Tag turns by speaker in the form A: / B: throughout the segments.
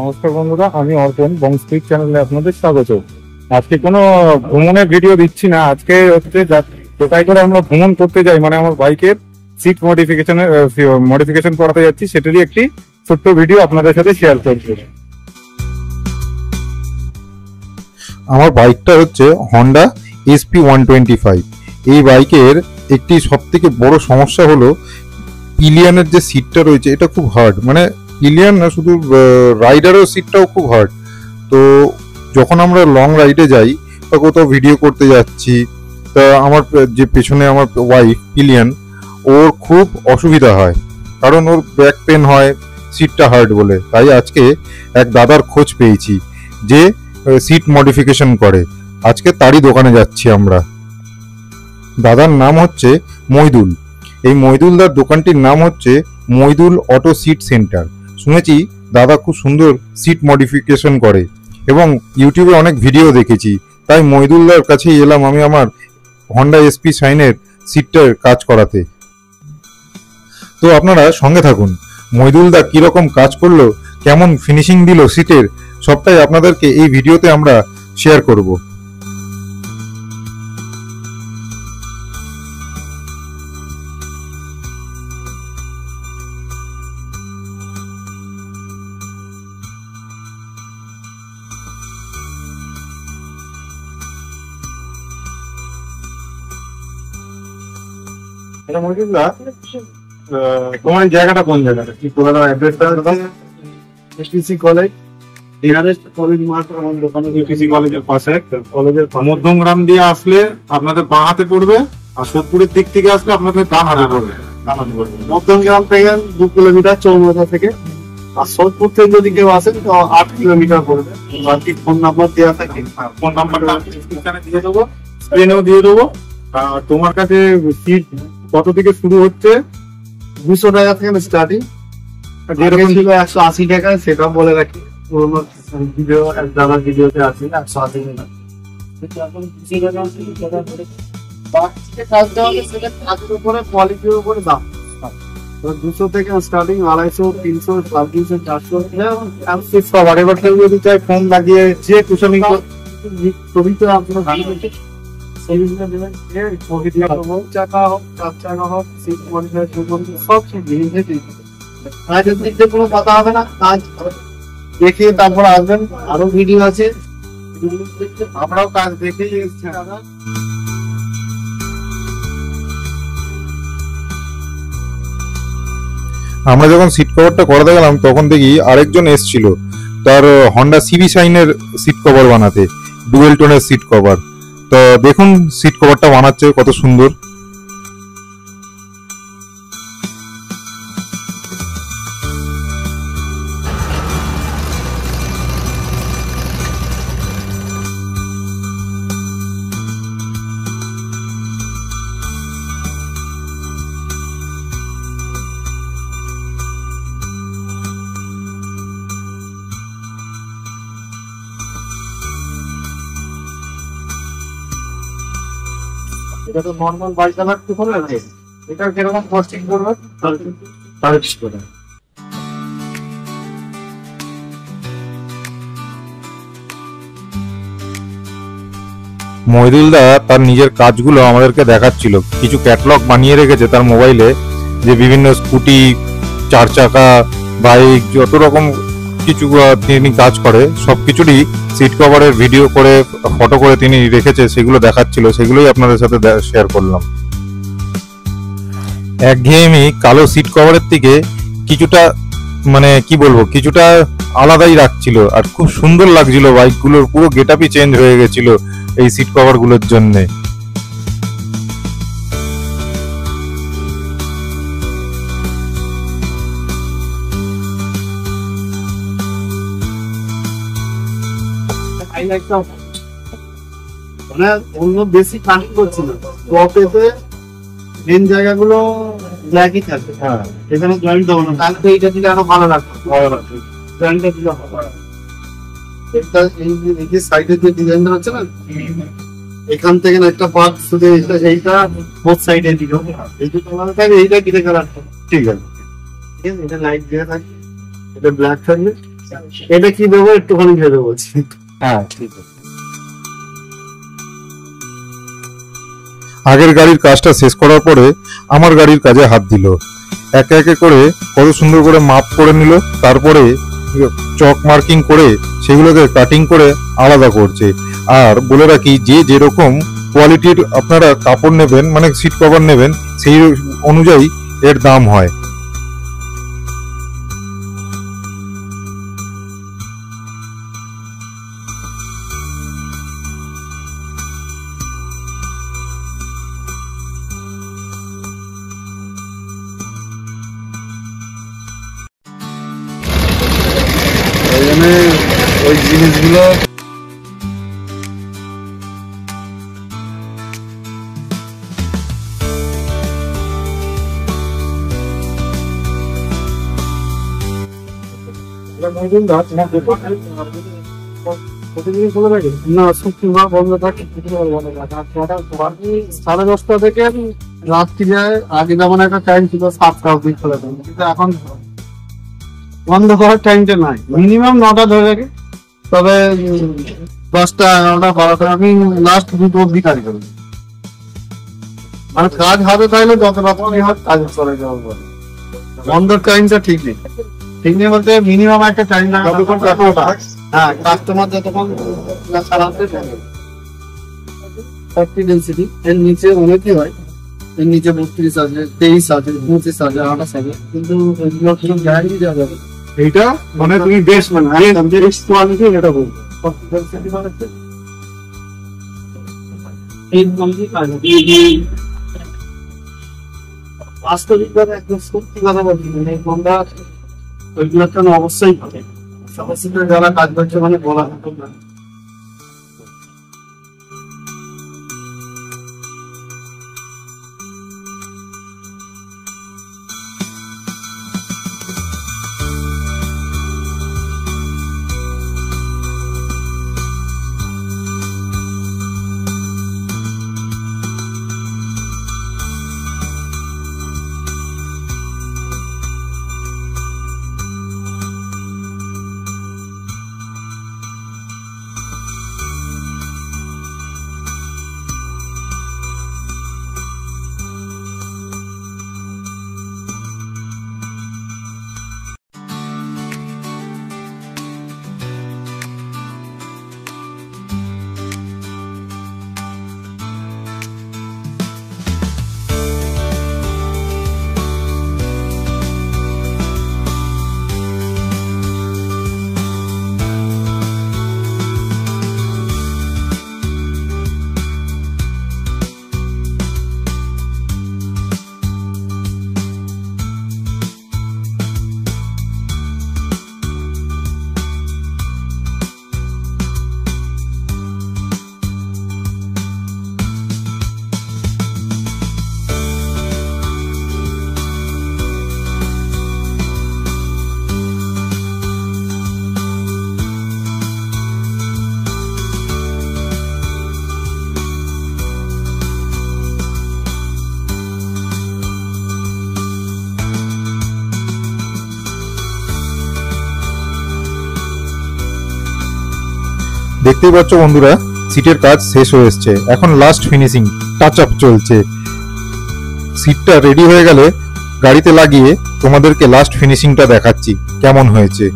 A: নমস্কার বন্ধুরা, আমি অর্পণ বংস্পিক চ্যানেলে আপনাদের স্বাগত। আজকে কোনো ভ্রমণের ভিডিও দিচ্ছি না। আজকে হচ্ছে কোথায় করে আমরা ভ্রমণ করতে যাই, মানে আমার বাইকের সিট মডিফিকেশন করাতে যাচ্ছি, সেটারই একটি ছোট্ট ভিডিও আপনাদের সাথে শেয়ার করছি।
B: আমার বাইকটা হচ্ছে হন্ডা SP125। এই বাইকের একটি সবথেকে বড় সমস্যা হলো পিলিয়নের যে সিটটা রয়েছে এটা খুব হার্ড, মানে পিলিয়ন না, শুধু রাইডারও সিটটাও খুব হার্ড। তো যখন আমরা লং রাইডে যাই বা কোথাও ভিডিও করতে যাচ্ছি, তা আমার যে পেছনে আমার ওয়াইফ পিলিয়ন, ওর খুব অসুবিধা হয়, কারণ ওর ব্যাক পেন হয় সিটটা হার্ড বলে। তাই আজকে এক দাদার খোঁজ পেয়েছি যে সিট মডিফিকেশন করে। আজকে তারই দোকানে যাচ্ছি আমরা। দাদার নাম হচ্ছে মইদুল। এই মইদুলদার দোকানটির নাম হচ্ছে মইদুল অটো সিট সেন্টার। শুনেছি দাদা খুব সুন্দর সিট মডিফিকেশন করে এবং ইউটিউবে অনেক ভিডিও দেখেছি, তাই মইদুলদার কাছেই এলাম আমি আমার হন্ডা SP শাইনের সিটটার কাজ করাতে। তো আপনারা সঙ্গে থাকুন, মইদুলদা কিরকম কাজ করলো, কেমন ফিনিশিং দিল সিটের, সবটাই আপনাদেরকে এই ভিডিওতে আমরা শেয়ার করব।
A: এটা মহিলা, তোমার জায়গাটা কোন জায়গাটা, কি তোমার অ্যাড্রেসটা?
C: এসটিসি কলেজ, কলেজ মাঠ, আমার দোকানে
A: ইউটিসি কলেজের পাশে। কলেজের মধ্যমগ্রাম দিয়ে আসলে আপনাদের বাঁ হাতে পড়বে, আর সোদপুরের দিক থেকে আসলে আপনাদের ডান হাতে পড়বে।
C: মধ্যমগ্রাম থেকে 2 কিলোমিটার চৌমাথা থেকে, আর সোদপুর থেকে যদি কেউ আসেন তো 8 কিলোমিটার পড়বে। বাকি ফোন নাম্বার দেওয়া থাকে,
A: ফোন নাম্বারটা এখানে দিয়ে দেবো, স্ক্রিনেও দিয়ে দেবো। আর তোমার কাছে সিট কত থেকে শুরু হচ্ছে?
C: 200 টাকা থেকে স্টার্টিং, যেরকম ছিল 180 টাকা, সেটা বলে রাখি। পুরোনো ভিডিও, দাদার ভিডিওতে আছে 180 টাকা। কাজ দেওয়া হলে সেটা কাজের উপরে, কোয়ালিটির উপরে দাম। 200 থেকে স্টার্টিং, 250, 300, 350, 400
A: সবার। এবার কেউ যদি চাই ফোন লাগিয়ে যে কুশনি
C: ছবিতে আপনার চাকা হোক, 4 চাকা হোক, সিট মডিফাই সব কাজের দিক দিয়ে কোনো কথা হবে না। কাজ দেখে তারপর আসবেন, আরো ভিডিও আছে,
A: আমরাও কাজ দেখেই এসেছি।
B: আমরা যখন সিট কভারটা করাতে গেলাম তখন দেখি আরেকজন এসছিল তার হন্ডা CB শাইনের সিট কভার বানাতে, ডুয়েল টোনের সিট কভার। তো দেখুন সিট কভারটা বানাচ্ছে কত সুন্দর।
C: এটা তো নর্মাল 22,000 টাকা করে আছে। এটা কিরকম কস্টিং করবে? 30 টাকা।
B: মইদুলদা তার নিজের কাজগুলো আমাদেরকে দেখাচ্ছিল, কিছু ক্যাটালগ বানিয়ে রেখেছে তার মোবাইলে, যে বিভিন্ন স্কুটি, 4 চাকা, বাইক, যত রকম কিছু তিনি কাজ করে সবকিছুরই সিট কভারের ভিডিও করে, ফটো করে তিনি রেখেছে, সেগুলো দেখাচ্ছিল, সেগুলোই আপনাদের সাথে শেয়ার করলাম। একঘেয়েমি কালো সিট কভারের থেকে কিছুটা, মানে কি বলবো, কিছুটা আলাদাই রাখছিল, আর খুব সুন্দর লাগছিল। বাইকগুলোর পুরো গেটআপই চেঞ্জ হয়ে গেছিল এই সিট কভার গুলোর জন্য।
C: মানে অন্য বেশি কাটিং করছি না, টপেতে মেন জায়গাগুলো ব্ল্যাকই থাকবে।
A: হ্যাঁ,
C: এখানে জয়েন্ট দেবো না, তাহলে এইটা দিলে আরো ভালো লাগবে। জয়েন্টটা দিলে হবে। এটা এই যে সাইডের যে ডিজাইনটা হচ্ছে না, এখান থেকে না একটা পার্ট শুধু এইটা বোথ সাইডে দিল, এই যে কালার থাকবে, এইটা কি কালার?
A: ঠিক আছে।
C: এটা লাইট দেওয়া থাকবে, এটা ব্ল্যাক থাকবে, এটা কি দেবো একটুখানি ভেবে বলছি।
A: হ্যাঁ ঠিক আছে।
B: আগের গাড়ির কাজটা শেষ করার পরে আমার গাড়ির কাজে হাত দিল। একে একে করে কত সুন্দর করে মাপ করে নিল, তারপরে চক মার্কিং করে সেগুলোকে কাটিং করে আলাদা করছে। আর বলে রাখি, যে যেরকম কোয়ালিটির আপনারা কাপড় নেবেন, মানে সিট কভার নেবেন, সেই অনুযায়ী এর দাম হয়।
C: এখানে ওই জিনিসগুলো না শুক্রবার বন্ধ থাকে, 10:30 থেকে রাত্রি যায়। আগে যেমন একটা টাইম ছিল 7টা অব্দি খোলা থাকে, কিন্তু এখন বন্ধ করার টাইমটা নাই। মিনিমাম 9টা ধরে রাখি, তবে 10টা 11টা 12টা আমি লাস্ট 2টো অব্দি কাজ করি। মানে কাজ হাতে থাকলে যত রাত্রি হয় কাজে চলে যাওয়া বলে। বন্ধের টাইমটা ঠিক নেই, ঠিক নেই বলতে মিনিমাম একটা টাইম লাগে। হ্যাঁ, কাস্টমার যতক্ষণ চালাতে থাকে। ডেন্সিটি এর নিচে অনেকই হয়, এর নিচে 32 আছে, 23 আছে, 25 আছে, 28 আছে, কিন্তু এগুলো কোনো গ্যারান্টি দেওয়া যাবে না।
A: এইটা মানে তুমি বেশ মানে
C: বেস্ট কোয়ালিটি এটা বলবো। ডেন্সিটি মানে এই কোয়ালিটি কাজ বাস্তবিকভাবে একদম সত্যি কথা বলছি, মানে তোমরা ওইগুলোর জন্য অবশ্যই পাবে। সমস্ত যারা কাজ করছে মানে বলা হতো না।
B: দেখতেই পাচ্ছ বন্ধুরা, সিটের কাজ শেষ হয়ে এসছে, এখন লাস্ট ফিনিশিং টাচ আপ চলছে। সিটটা রেডি হয়ে গেলে গাড়িতে লাগিয়ে তোমাদেরকে লাস্ট ফিনিশিংটা দেখাচ্ছি কেমন হয়েছে।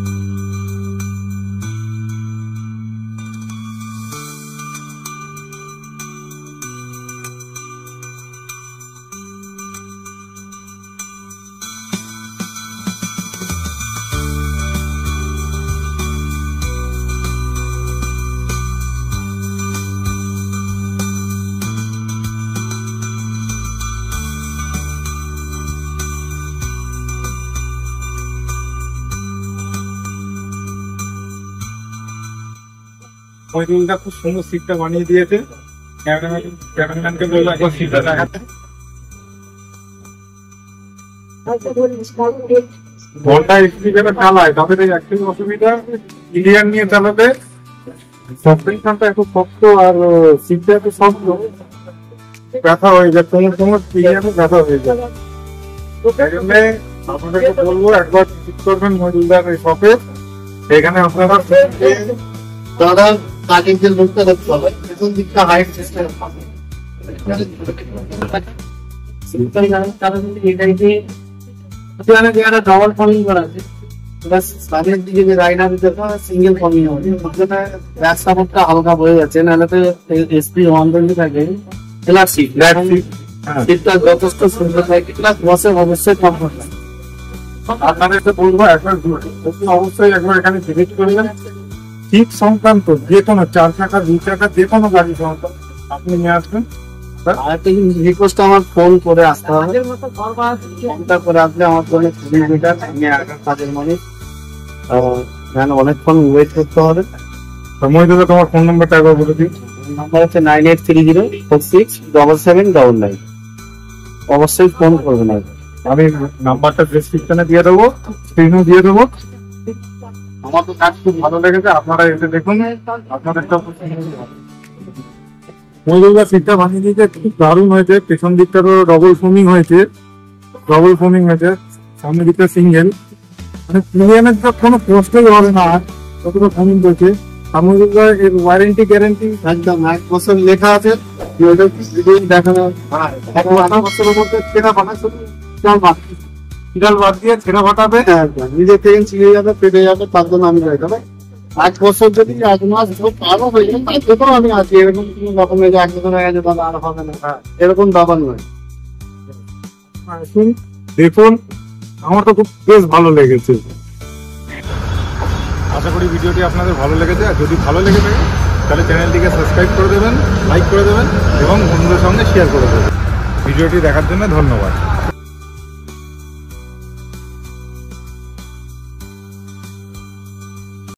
A: মহিদুলদা খুব সুন্দর সিটটা বানিয়ে দিয়েছে। ক্যামেরাম্যানকে বললো একবার সিটটা দেখাতে। ঘন্টা স্পিডে চালায়, তবে অ্যাকচুয়ালি অসুবিধা ক্লিয়ার নিয়ে চালাতে সাসপেনশনটা একটু শক্ত আর সিটটা একটু শক্ত, ব্যথা হয়ে যায়, তোমার ক্লিয়ারে ব্যথা হয়ে যায়। তাই জন্য আপনাদেরকে বলবো একবার ভিজিট করবেন মহিদুলদার এই শপে, এখানে আপনারা
C: দাদা কাটিং যে লুকটা দেখতে হবে পেছন দিকটা হাইট সিস্টেম হবে
D: সিম্পল গাড়ি তারা যদি এটাইতে এখানে যেটা ডাবল ফর্মিং করা আছে প্লাস সামনের দিকে যে রাইডার যেটা সিঙ্গেল ফর্মিং হবে মানে ব্যাক সাপোর্টটা হালকা বয়ে যাচ্ছে নাহলে তো এসপি 120 থাকে ফ্ল্যাট সিট সিটটা যথেষ্ট সুন্দর থাকে প্লাস বসে অবশ্যই কমফোর্ট লাগে
A: আপনাদেরকে বলবো একবার অবশ্যই একবার এখানে ভিজিট করবেন। সিট সংক্রান্ত যে কোনো 4 চাকা 2 চাকা যে কোনো গাড়ি সংক্রান্ত আপনি নিয়ে আসবেন।
C: আর একটা রিকোয়েস্ট আমার ফোন করে আসতে হবে ফোনটা করে আসলে আমার ফোনে কিলোমিটার আমি আগার কাজের মানুষ এখানে অনেকক্ষণ ওয়েট করতে হবে।
A: সময় দিলে তোমার ফোন নাম্বারটা একবার বলে দিন।
C: নাম্বার হচ্ছে 9830467799 অবশ্যই ফোন করবেন আর
A: আমি নাম্বারটা ডেসক্রিপশনে দিয়ে দেবো, স্ক্রিনও দিয়ে দেবো। আমার তো কাজ খুব ভালো লেগেছে, আপনারা এসে দেখুন আপনাদেরটা মহিলা সিটটা বানিয়ে দিয়েছে, খুব দারুণ হয়েছে। পেছন দিকটারও ডবল ফোমিং হয়েছে, সামনের দিকটা সিঙ্গেল, মানে প্রিমিয়ামের তো কোনো কষ্টই হবে না। কতটা ফোমিং করছে সামগ্রিক এর ওয়ারেন্টি গ্যারেন্টি
C: একদম 1 বছর লেখা আছে দেখানো 1 বছরের মধ্যে ছেঁড়া ফাটা শুধু
A: ফিডাল বাদ দিয়ে ছেঁড়া ফাটাবে।
C: নিজে থেকে ছিঁড়ে যাবে ফেটে যাবে তার জন্য আমি যাই তবে 1 বছর যদি 1 মাস পারো হয়ে যায় তারপর আমি আছি। এরকম কোনো রকমের যে 1 বছর হয়ে গেছে তাহলে আর হবে না, এরকম ব্যাপার নয়।
A: আসুন দেখুন, আমার তো খুব বেশ ভালো লেগেছে। আশা করি ভিডিওটি আপনাদের ভালো লেগেছে। আর যদি ভালো লেগে থাকে তাহলে চ্যানেলটিকে সাবস্ক্রাইব করে দেবেন, লাইক করে দেবেন এবং বন্ধুদের সঙ্গে শেয়ার করে দেবেন। ভিডিওটি দেখার জন্য ধন্যবাদ।